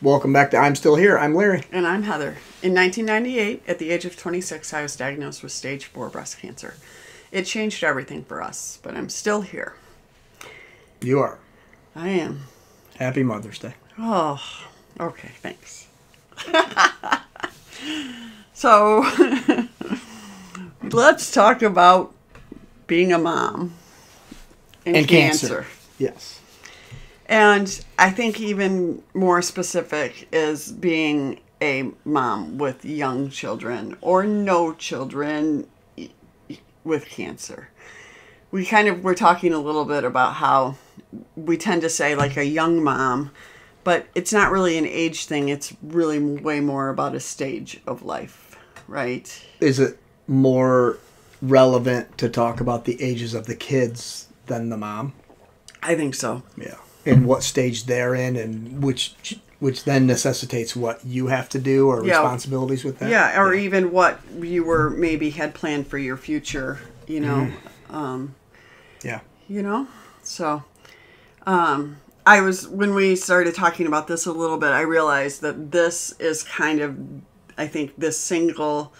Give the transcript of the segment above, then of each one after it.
Welcome back to I'm Still Here. I'm Larry. And I'm Heather. In 1998, at the age of 26, I was diagnosed with stage 4 breast cancer. It changed everything for us, but I'm still here. You are. I am. Happy Mother's Day. Oh, okay, thanks. So, let's talk about being a mom and cancer. Yes. And I think even more specific is being a mom with young children or no children with cancer. We were talking a little bit about how we tend to say like a young mom, but it's not really an age thing. It's really way more about a stage of life, right? Is it more relevant to talk about the ages of the kids than the mom? I think so. Yeah. And what stage they're in, and which then necessitates what you have to do or responsibilities with that. Yeah, or even what you had planned for your future, you know. You know? So, when we started talking about this a little bit, I realized that this is kind of, I think, this single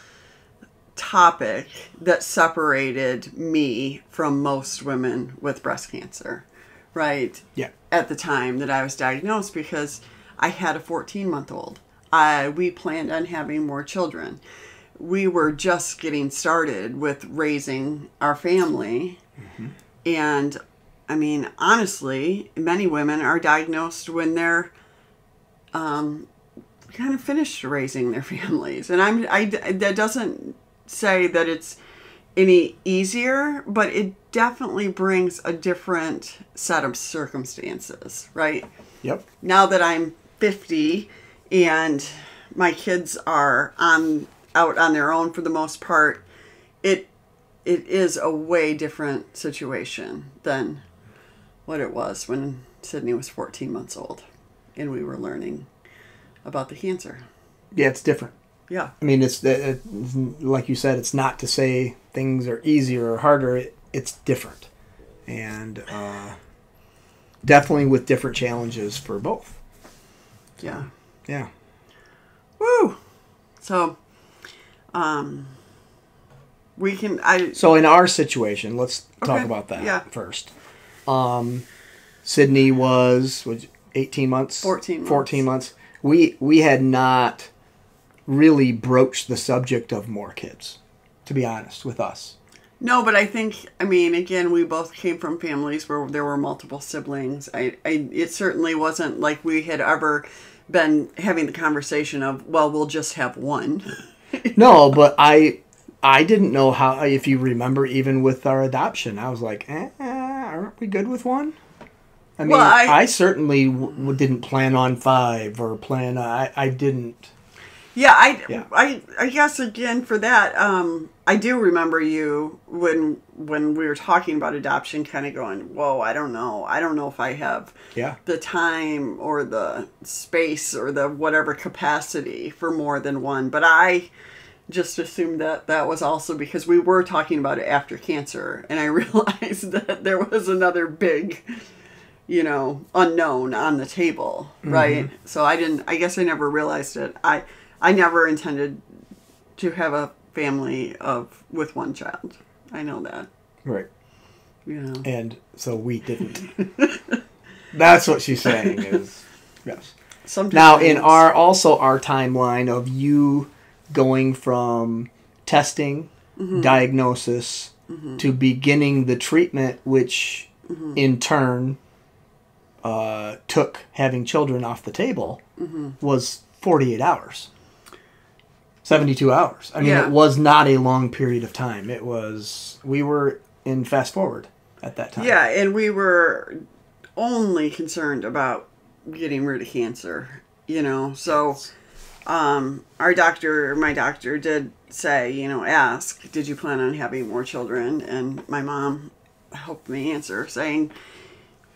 topic that separated me from most women with breast cancer. Right? Yeah. At the time that I was diagnosed, because I had a 14-month-old. We planned on having more children. We were just getting started with raising our family. Mm-hmm. And, I mean, honestly, many women are diagnosed when they're kind of finished raising their families. And that doesn't say that it's any easier, but it definitely brings a different set of circumstances, right? Yep. Now that I'm 50 and my kids are out on their own for the most part, it is a way different situation than what it was when Sydney was 14 months old and we were learning about the cancer. Yeah, it's different. Yeah. I mean, it's like you said, it's not to say things are easier or harder. It's different. And definitely with different challenges for both. So, yeah. Yeah. Woo! So, So in our situation, let's talk about that first. Sydney was 18 months? 14 months. 14 months. We had not really broached the subject of more kids, to be honest, with us. No, but I think, again, we both came from families where there were multiple siblings. It certainly wasn't like we had ever been having the conversation of, well, we'll just have one. No, but I didn't know how, if you remember, even with our adoption, I was like, aren't we good with one? I mean, I certainly didn't plan on 5 or plan, I didn't. Yeah, I guess again for that, I do remember you when we were talking about adoption kind of going, whoa, I don't know if I have the time or the space or the whatever capacity for more than one. But I just assumed that was also because we were talking about it after cancer, and I realized that there was another big, unknown on the table, right? Mm-hmm. So I guess I never realized it. I never intended to have a family with one child. I know that. Right. And so we didn't. That's what she's saying is, yes. Sometimes. Now, in our timeline of you going from testing, diagnosis, to beginning the treatment, which in turn took having children off the table, was 48 hours. 72 hours. It was not a long period of time. We were in fast forward at that time. Yeah, and we were only concerned about getting rid of cancer, So, my doctor did say, ask, did you plan on having more children? And my mom helped me answer saying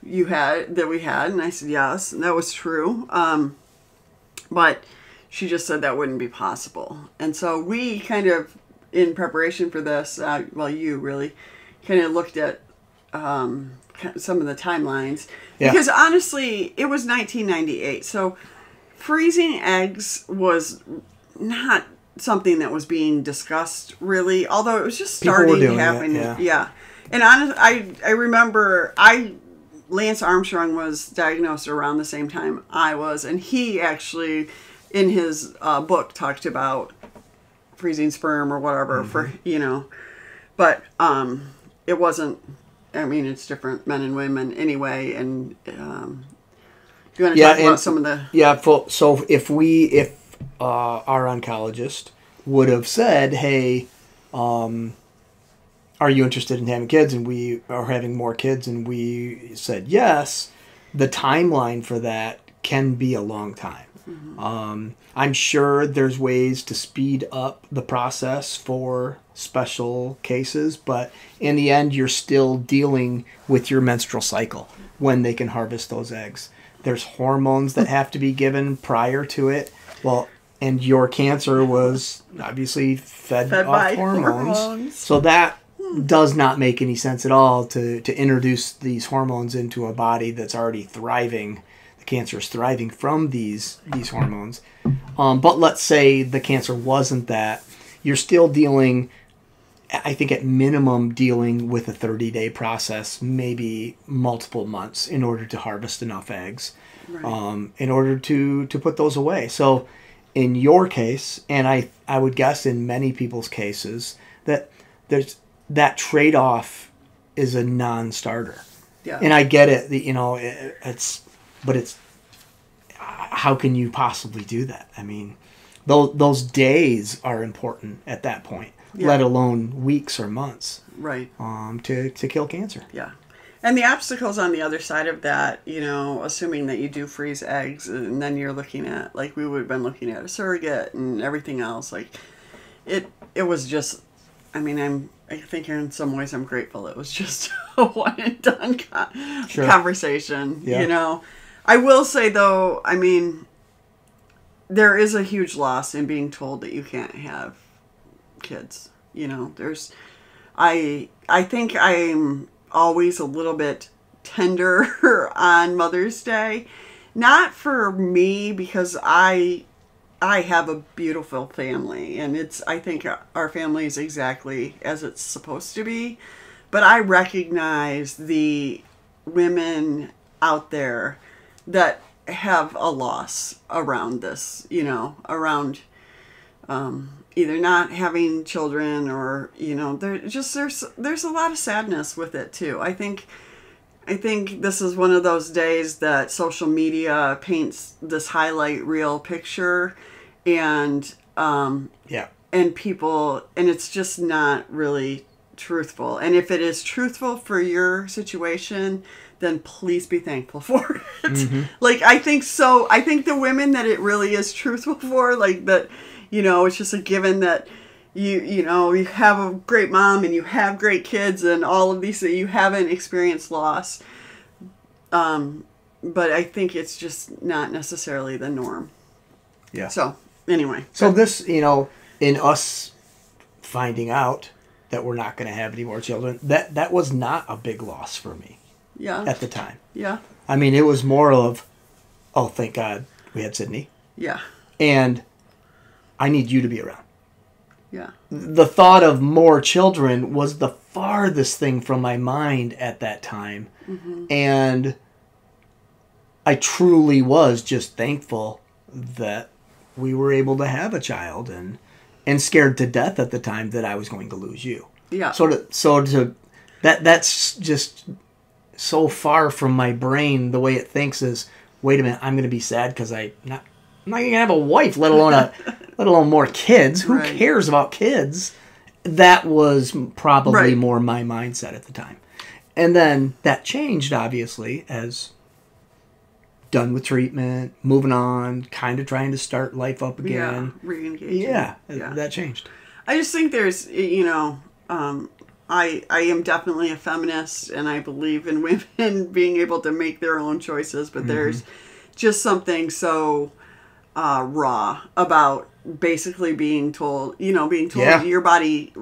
we had, and I said yes, and that was true. But she just said that wouldn't be possible. And so we kind of, in preparation for this, you really kind of looked at some of the timelines. Yeah. Because honestly, it was 1998. So freezing eggs was not something that was being discussed really, although it was just starting to happen. Yeah. And I remember Lance Armstrong was diagnosed around the same time I was, and he actually, in his book, talked about freezing sperm or whatever for, but it wasn't, I mean, it's different men and women anyway, and do you want to talk about some of the... Yeah, so if our oncologist would have said, hey, are you interested in having kids? And we are having more kids, and we said yes, the timeline for that can be a long time. Mm-hmm. I'm sure there's ways to speed up the process for special cases, but in the end, you're still dealing with your menstrual cycle when they can harvest those eggs. There's hormones that have to be given prior to it. Well, and your cancer was obviously fed off hormones. So that does not make any sense at all to introduce these hormones into a body that's already thriving. The cancer is thriving from these hormones. But let's say the cancer wasn't that. You're still dealing, I think at minimum, dealing with a 30-day process, maybe multiple months in order to harvest enough eggs, in order to put those away. So in your case, and I would guess in many people's cases, that there's that trade-off is a non-starter. Yeah. And I get it, but how can you possibly do that? I mean, those days are important at that point, let alone weeks or months. Right. To kill cancer. Yeah. And the obstacles on the other side of that, assuming that you do freeze eggs, and then you're looking at, like we would have been looking at a surrogate and everything else, like it was just, I mean, I think in some ways I'm grateful it was just a one and done conversation, I will say though, I mean, there is a huge loss in being told that you can't have kids. I think I'm always a little bit tender on Mother's Day. Not for me, because I have a beautiful family, and I think our family is exactly as it's supposed to be. But I recognize the women out there that have a loss around this, around either not having children or, there's a lot of sadness with it too. I think this is one of those days that social media paints this highlight reel picture, and people, and it's just not really truthful. And if it is truthful for your situation, then please be thankful for it. Mm-hmm. Like, I think so. I think the women that it really is truthful for, like that, it's just a given that you have a great mom and you have great kids and all of these, that you haven't experienced loss. But I think it's just not necessarily the norm. Yeah. So anyway. So this, in us finding out that we're not going to have any more children, that was not a big loss for me. Yeah. At the time. Yeah. I mean, it was more of, oh, thank God we had Sydney. Yeah. And I need you to be around. Yeah. The thought of more children was the farthest thing from my mind at that time. Mm-hmm. And I truly was just thankful that we were able to have a child, and scared to death at the time that I was going to lose you. Yeah. That's just so far from my brain. The way it thinks is, wait a minute, I'm going to be sad because I'm not going to have a wife, let alone more kids. Who cares about kids? That was probably more my mindset at the time. And then that changed, obviously, as done with treatment, moving on, kind of trying to start life up again. Yeah, re-engaging. Yeah, that changed. I just think there's, I am definitely a feminist, and I believe in women being able to make their own choices, but there's just something so raw about basically being told your body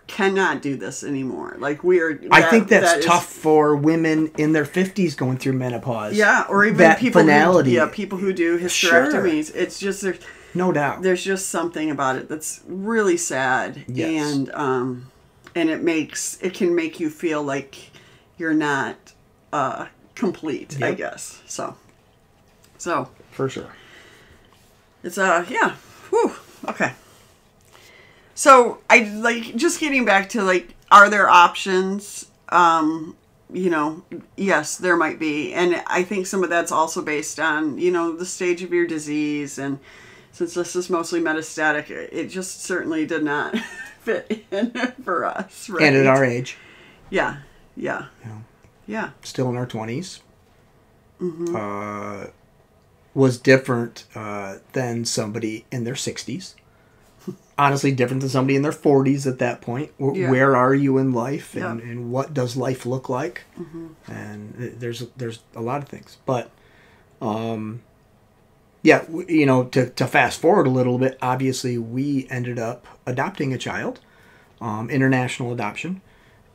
cannot do this anymore. Like I think that's tough for women in their 50s going through menopause. Yeah, or even that people finality. People who do hysterectomies. Sure. It's just no doubt. There's just something about it that's really sad. Yes. And it can make you feel like you're not complete, I guess. So for sure. It's yeah. Whew. Okay. So I like just getting back to like, are there options? Yes, there might be. And I think some of that's also based on, the stage of your disease. And since this is mostly metastatic, it just certainly did not fit in for us. Right? And at our age. Yeah. Still in our 20s. Mm-hmm. Was different than somebody in their 60s. Honestly, different than somebody in their 40s at that point. Where are you in life, and what does life look like? Mm-hmm. And there's a lot of things. But, to fast forward a little bit, obviously we ended up adopting a child, international adoption,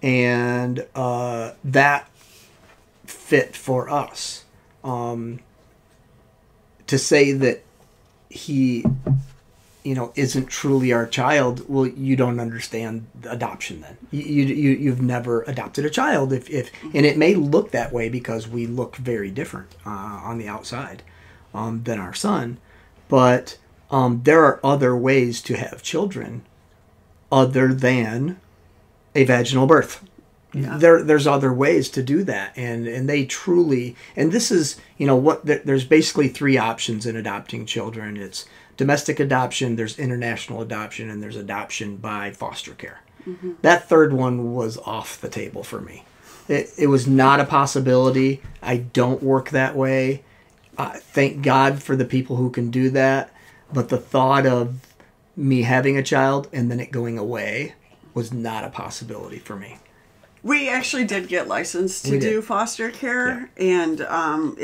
and that fit for us. To say that he, isn't truly our child, well, you don't understand adoption then. You've never adopted a child, and it may look that way because we look very different on the outside than our son, but there are other ways to have children other than a vaginal birth. Yeah. There's other ways to do that, and they truly, and this is, there's basically 3 options in adopting children. It's domestic adoption, there's international adoption, and there's adoption by foster care. Mm-hmm. That third one was off the table for me. It was not a possibility. I don't work that way. Thank God for the people who can do that, but the thought of me having a child and then it going away was not a possibility for me. We actually did get licensed to do foster care, and I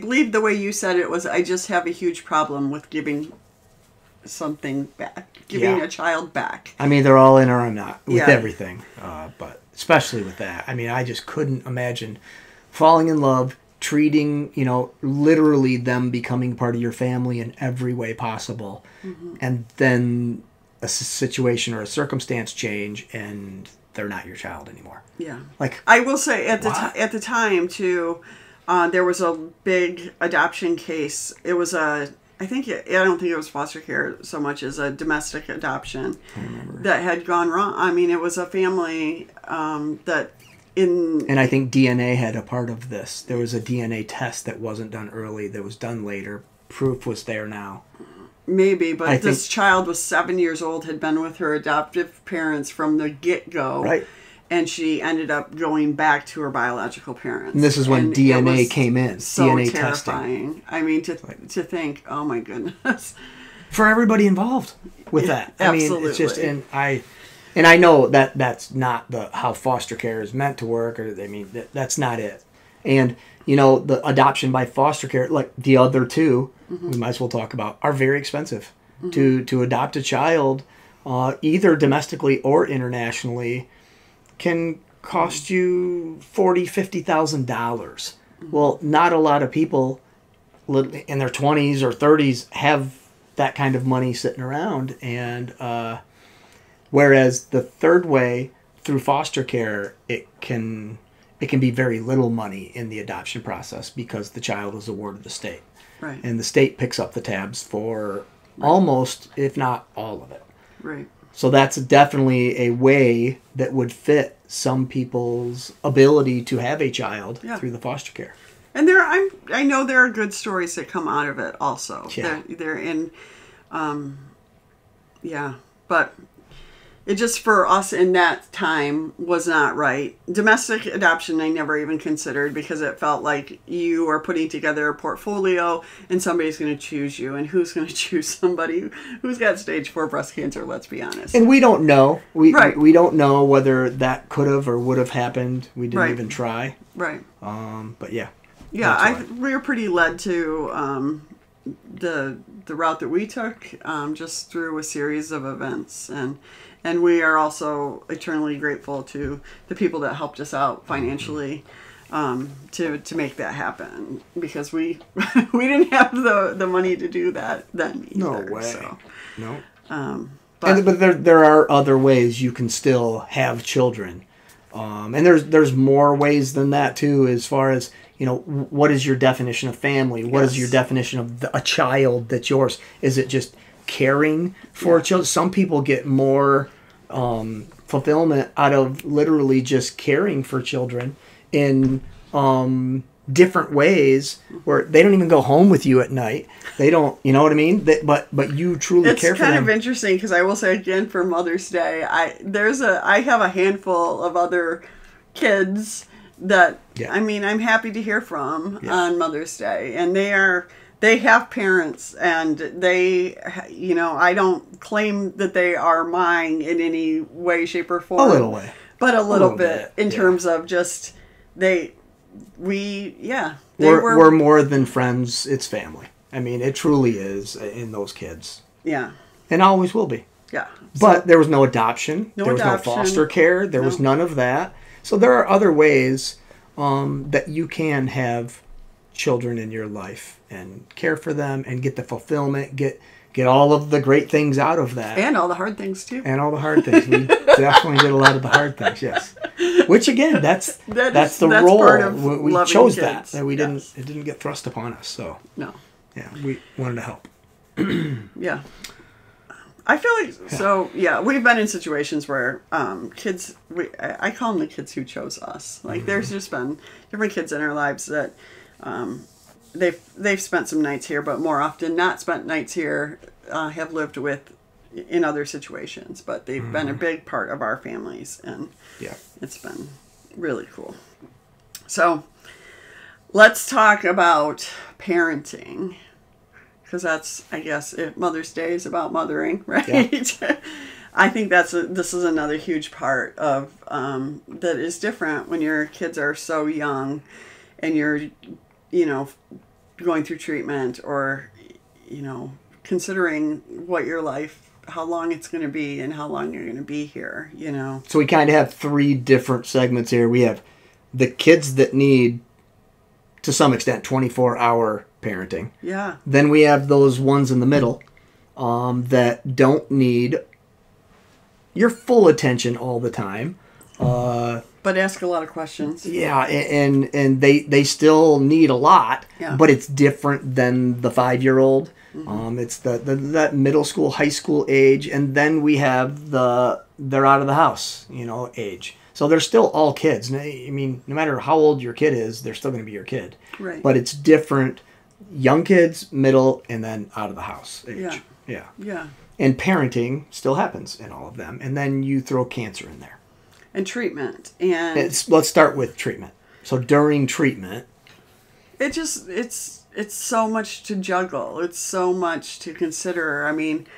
believe the way you said it was, I just have a huge problem with giving something back, giving a child back. I mean, they're all in or I'm not with everything, but especially with that. I mean, I just couldn't imagine falling in love, treating, literally them becoming part of your family in every way possible, and then a situation or a circumstance change and they're not your child anymore. Yeah. Like, I will say at the time too, there was a big adoption case. It was I don't think it was foster care so much as a domestic adoption that had gone wrong. I mean, it was a family and I think DNA had a part of this. There was a DNA test that wasn't done early, that was done later. Proof was there now. Maybe, but this child was 7 years old, had been with her adoptive parents from the get-go. Right. And she ended up going back to her biological parents. And this is when DNA came in. So DNA terrifying. Testing. I mean, to think, oh my goodness. For everybody involved with that. Absolutely. I mean, it's just, and I know that that's not how foster care is meant to work, that's not it. And, the adoption by foster care, like the other two, we might as well talk about, are very expensive. To adopt a child, either domestically or internationally, can cost you $40,000, $50,000. Well, not a lot of people in their 20s or 30s have that kind of money sitting around, and whereas the third way, through foster care, it can be very little money in the adoption process because the child is awarded the state. Right. And the state picks up the tabs for almost, if not all of it. Right. So that's definitely a way that would fit some people's ability to have a child through the foster care. And I know there are good stories that come out of it also. Yeah. They're in, but it just, for us in that time, was not right. Domestic adoption I never even considered because it felt like you are putting together a portfolio and somebody's going to choose you. And who's going to choose somebody who's got stage 4 breast cancer, let's be honest. And we don't know. We don't know whether that could have or would have happened. We didn't even try. Right. But yeah. Yeah, we were pretty led to the the route that we took, just through a series of events. And we are also eternally grateful to the people that helped us out financially to make that happen, because we didn't have the money to do that then either. No way. So, no. But there are other ways you can still have children. And there's more ways than that too, as far as, what is your definition of family? What is your definition of a child that's yours? Is it just caring for children? Some people get more fulfillment out of literally just caring for children in different ways, where they don't even go home with you at night. They don't, you know what I mean? But you truly care for them. It's kind of interesting, because I will say again, for Mother's Day, I have a handful of other kids that I'm happy to hear from on Mother's Day, and they have parents, and they, I don't claim that they are mine in any way, shape, or form. A little way. But a little bit in terms of just we're more than friends. It's family. I mean, it truly is in those kids. Yeah. And always will be. Yeah. But there was no adoption. There was no foster care. There was none of that. So there are other ways that you can have children in your life and care for them and get the fulfillment, get all of the great things out of that. And all the hard things, too. And all the hard things. We definitely did a lot of the hard things, yes. Which, again, that's the role. Part of we chose kids. That we didn't. It didn't get thrust upon us. So no. Yeah, we wanted to help. Yeah. I feel like, so, we've been in situations where kids, I call them the kids who chose us. Like, there's just been different kids in our lives that they've spent some nights here, but more often not spent nights here, have lived with in other situations. But they've been a big part of our families, and it's been really cool. So, let's talk about parenting. Because that's, I guess, Mother's Day is about mothering, right? Yeah. I think this is another huge part of that is different when your kids are so young, and you're, going through treatment, or, considering what your life, how long it's going to be, and how long you're going to be here. So we kind of have 3 different segments here. We have the kids that need, to some extent, 24-hour parenting. Yeah. Then we have those ones in the middle that don't need your full attention all the time. But ask a lot of questions. Yeah, and they still need a lot, but it's different than the 5-year-old. It's that middle school, high school age, and then we have they're out of the house, age. So they're still all kids. I mean, no matter how old your kid is, they're still going to be your kid. Right. But it's different. Young kids, middle, and then out of the house age. Yeah. And parenting still happens in all of them. And then you throw cancer in there. And treatment. And let's start with treatment. So during treatment, it's so much to juggle. It's so much to consider. I mean,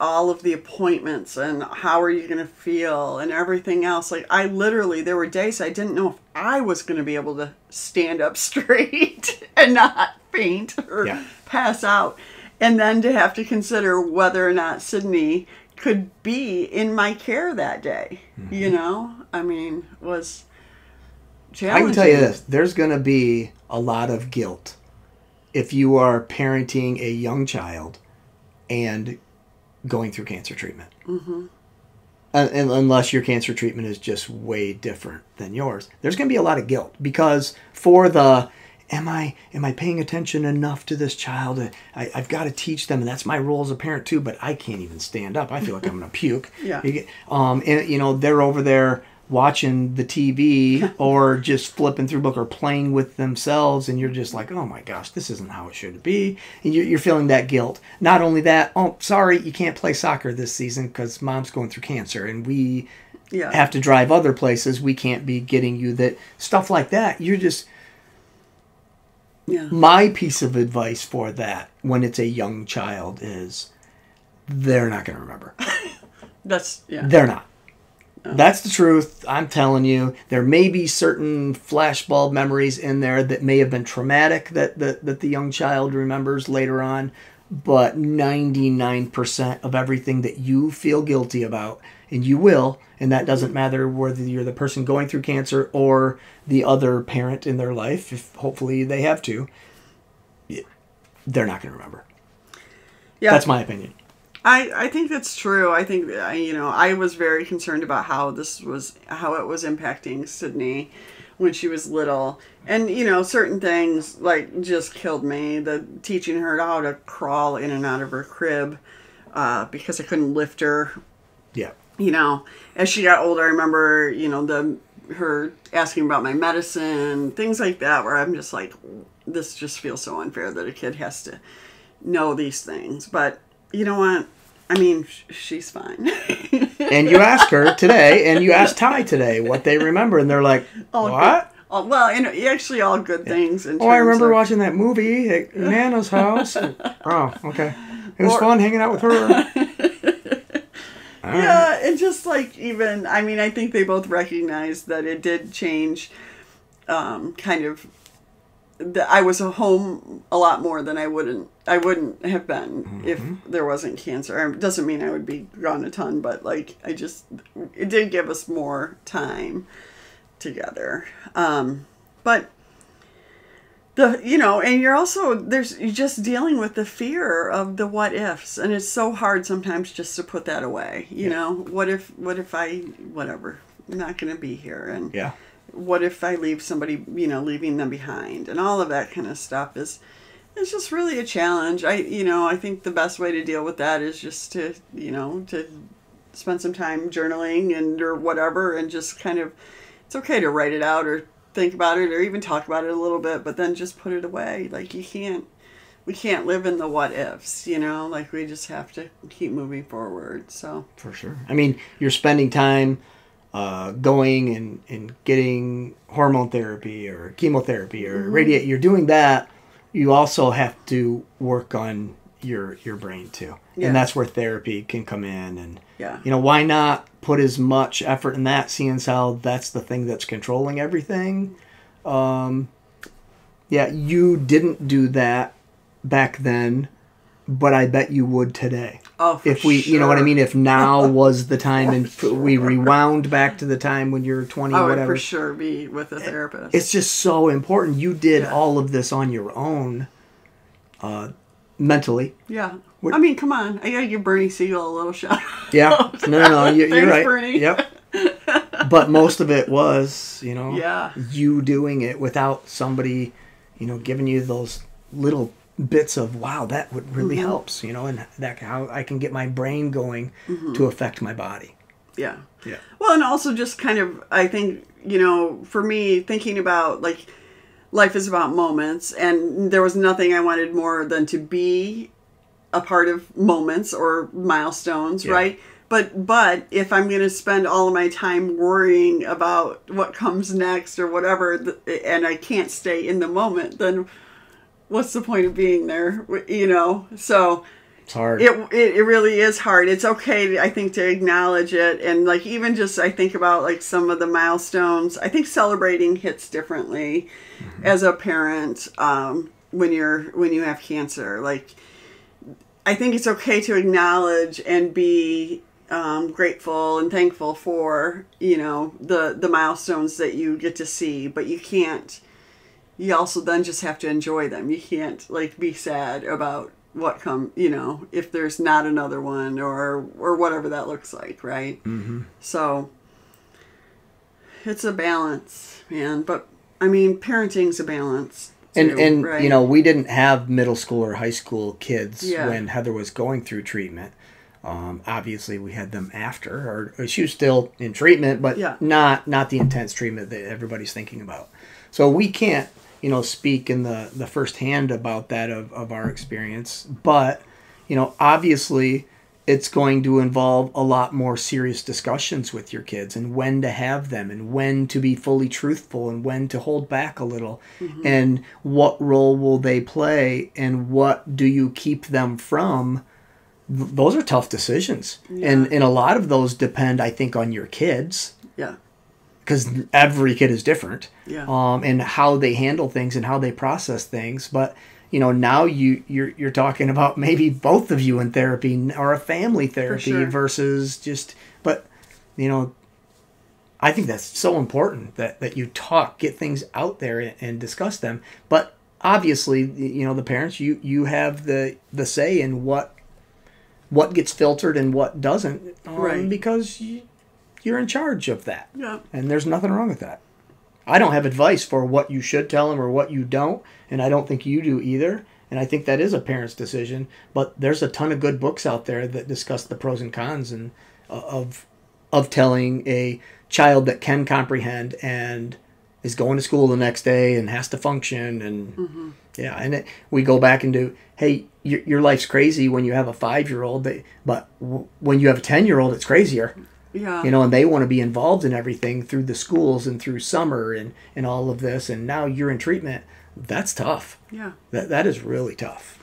all of the appointments, and how are you going to feel, and everything else. Like, there were days I didn't know if I was going to be able to stand up straight and not faint or pass out. And then to have to consider whether or not Sydney could be in my care that day, I mean, was challenging. I can tell you this, there's going to be a lot of guilt if you are parenting a young child and going through cancer treatment. Mm-hmm. And unless your cancer treatment is just way different than yours, there's going to be a lot of guilt, because for the am I paying attention enough to this child? I've got to teach them, and that's my role as a parent too. But I can't even stand up. I feel like I'm going to puke. Yeah. And they're over there watching the TV or just flipping through a book or playing with themselves, and you're just like, oh my gosh, this isn't how it should be. And you're feeling that guilt. Not only that, oh, sorry, you can't play soccer this season because mom's going through cancer, and we have to drive other places. We can't be getting you that stuff like that. You're just. Yeah. My piece of advice for that when it's a young child is they're not going to remember. They're not. That's the truth. I'm telling you. There may be certain flashbulb memories in there that may have been traumatic that the young child remembers later on. but 99% of everything that you feel guilty about, and you will, and that doesn't matter whether you're the person going through cancer or the other parent in their life, if hopefully they have to, they're not going to remember. Yeah. That's my opinion. I think that's true. I think, I was very concerned about how it was impacting Sydney when she was little. And, certain things, like, just killed me. The teaching her how to crawl in and out of her crib because I couldn't lift her. Yeah. As she got older, I remember, her asking about my medicine, things like that, where I'm just like, this just feels so unfair that a kid has to know these things. But you know what? I mean, she's fine. And you ask her today, and you ask Ty today what they remember, and they're like, what? Well, actually all good things. I remember watching that movie at Nana's house. Oh, okay. It was fun hanging out with her. Yeah, and just like I think they both recognized that it did change kind of I was home a lot more than I wouldn't have been if there wasn't cancer. It doesn't mean I would be gone a ton, but it did give us more time together. But and you're just dealing with the fear of the what ifs, and it's so hard sometimes just to put that away. What if I'm not going to be here, and what if I leave somebody, leaving them behind, and all of that kind of stuff it's just really a challenge. I think the best way to deal with that is just to spend some time journaling or whatever, and just kind of, it's okay to write it out or think about it or even talk about it a little bit, but then just put it away. Like we can't live in the what ifs, we just have to keep moving forward. So for sure. I mean, you're spending time going and getting hormone therapy or chemotherapy or radiate. You're doing that. You also have to work on your brain too. Yeah. And that's where therapy can come in. And why not put as much effort in that, seeing as how that's the thing that's controlling everything. You didn't do that back then, but I bet you would today. Oh, for if we, sure. You know what I mean? If now was the time and we rewound back to the time when you're 20, I would whatever. for sure be with a therapist. It's just so important. You did all of this on your own, mentally. Yeah. I mean, come on. I gotta give Bernie Siegel a little shout. Yeah. No. You're Thanks, right. Bernie. Yep. But most of it was, you doing it without somebody, giving you those little bits of, wow, that would really helps, and that how I can get my brain going to affect my body. Yeah. Yeah. Well, and also just kind of, I think, for me, thinking about life is about moments, and there was nothing I wanted more than to be a part of moments or milestones, right? But if I'm going to spend all of my time worrying about what comes next or whatever, and I can't stay in the moment, then what's the point of being there? So it's hard. It really is hard. It's okay, I think, to acknowledge it, and even just I think about some of the milestones. I think celebrating hits differently as a parent when you have cancer. I think it's okay to acknowledge and be grateful and thankful for the milestones that you get to see, but you can't. You also then just have to enjoy them. You can't be sad about what if there's not another one or whatever that looks like, right? Mm-hmm. So it's a balance, man. But I mean, parenting's a balance. And right? We didn't have middle school or high school kids when Heather was going through treatment. Obviously, we had them after, or she was still in treatment, but not the intense treatment that everybody's thinking about. So we can't, speak in the first hand about that of our experience. But, obviously, it's going to involve a lot more serious discussions with your kids and when to have them and when to be fully truthful and when to hold back a little. Mm-hmm. And what role will they play and what do you keep them from? Those are tough decisions. Yeah. And a lot of those depend, I think, on your kids. Yeah. Because every kid is different. Yeah. And how they handle things and how they process things. But, now you're talking about maybe both of you in therapy or a family therapy versus just, but, I think that's so important that you get things out there and discuss them. But obviously, the parents, you have the say in what gets filtered and what doesn't, because you're in charge of that. Yeah. And there's nothing wrong with that. I don't have advice for what you should tell them or what you don't, and I don't think you do either. And I think that is a parent's decision. But there's a ton of good books out there that discuss the pros and cons and of telling a child that can comprehend and is going to school the next day and has to function and we go back into, hey, your life's crazy when you have a 5-year-old, but when you have a 10-year-old, it's crazier. Yeah. And they want to be involved in everything through the schools and through summer and all of this. And now you're in treatment. That's tough. Yeah. That is really tough.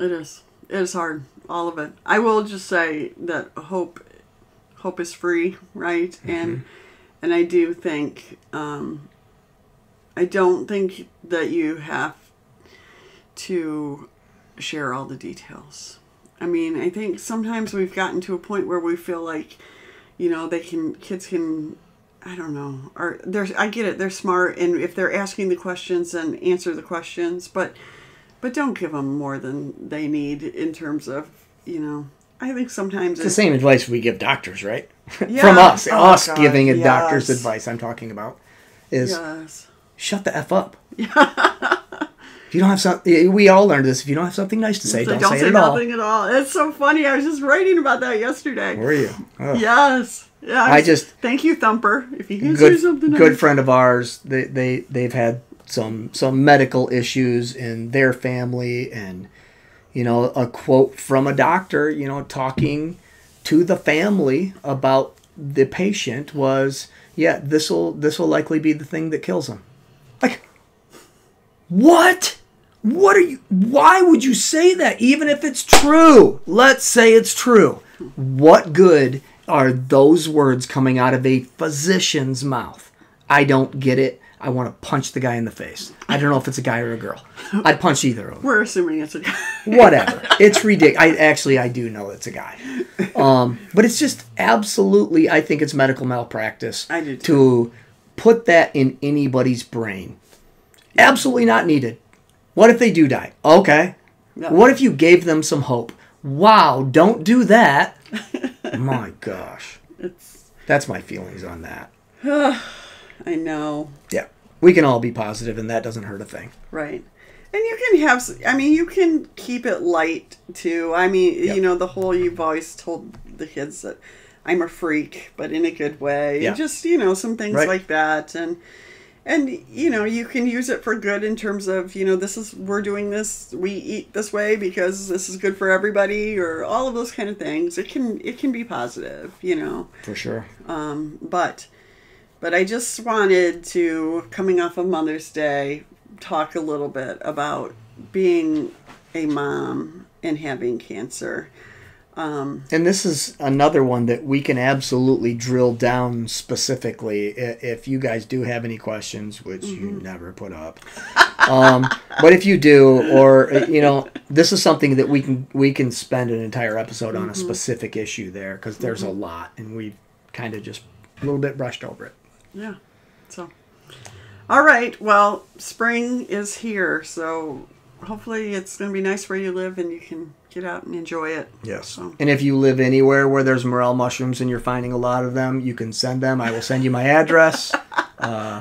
It is. It is hard. All of it. I will just say that hope is free, right? Mm-hmm. And I do think, I don't think that you have to share all the details. I mean, I think sometimes we've gotten to a point where we feel like, kids can, I don't know, I get it, they're smart, and if they're asking the questions, then answer the questions, but don't give them more than they need in terms of, I think sometimes it's the same advice we give doctors, right? Yeah. From us giving a doctor's advice I'm talking about is shut the F up. Yeah. If you don't have something, we all learned this. If you don't have something nice to say, don't say it at all. Nothing at all. It's so funny. I was just writing about that yesterday. Were you? Oh. Yes. Yeah. Thank you, Thumper. If you can say something nice. Good friend of ours. They've had some medical issues in their family, and a quote from a doctor, talking to the family about the patient was, this will likely be the thing that kills him. Like, what? Why would you say that? Even if it's true, let's say it's true. What good are those words coming out of a physician's mouth? I don't get it. I want to punch the guy in the face. I don't know if it's a guy or a girl. I'd punch either of them. We're assuming it's a guy. Whatever. It's ridiculous. I do know it's a guy. But it's just absolutely, I think it's medical malpractice. I do too. To put that in anybody's brain. Absolutely not needed. What if they do die? Okay. No. What if you gave them some hope? Wow, don't do that. My gosh. That's my feelings on that. I know. Yeah. We can all be positive, and that doesn't hurt a thing. Right. And you can keep it light, too. I mean, yep. You've always told the kids that I'm a freak, but in a good way. Yeah. And just, some things like that. And you can use it for good in terms of, we're doing this, we eat this way because this is good for everybody, or all of those kind of things. It can be positive, For sure. But I just wanted to, coming off of Mother's Day, talk a little bit about being a mom and having cancer. And this is another one that we can absolutely drill down specifically if you guys do have any questions, which you never put up. But if you do, or this is something that we can spend an entire episode on a specific issue there, because there's a lot, and we've kind of just a little bit brushed over it. Yeah. So, all right. Well, spring is here, so hopefully it's going to be nice where you live and you can get out and enjoy it. Yes. So. And if you live anywhere where there's morel mushrooms and you're finding a lot of them, you can send them. I will send you my address.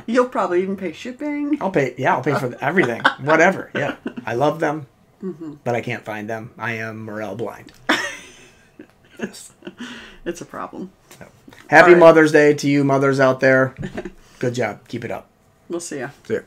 You'll probably even pay shipping. I'll pay for everything. Whatever. Yeah. I love them, but I can't find them. I am morel blind. It's a problem. So, happy Mother's Day to you mothers out there. Good job. Keep it up. We'll see ya. See ya.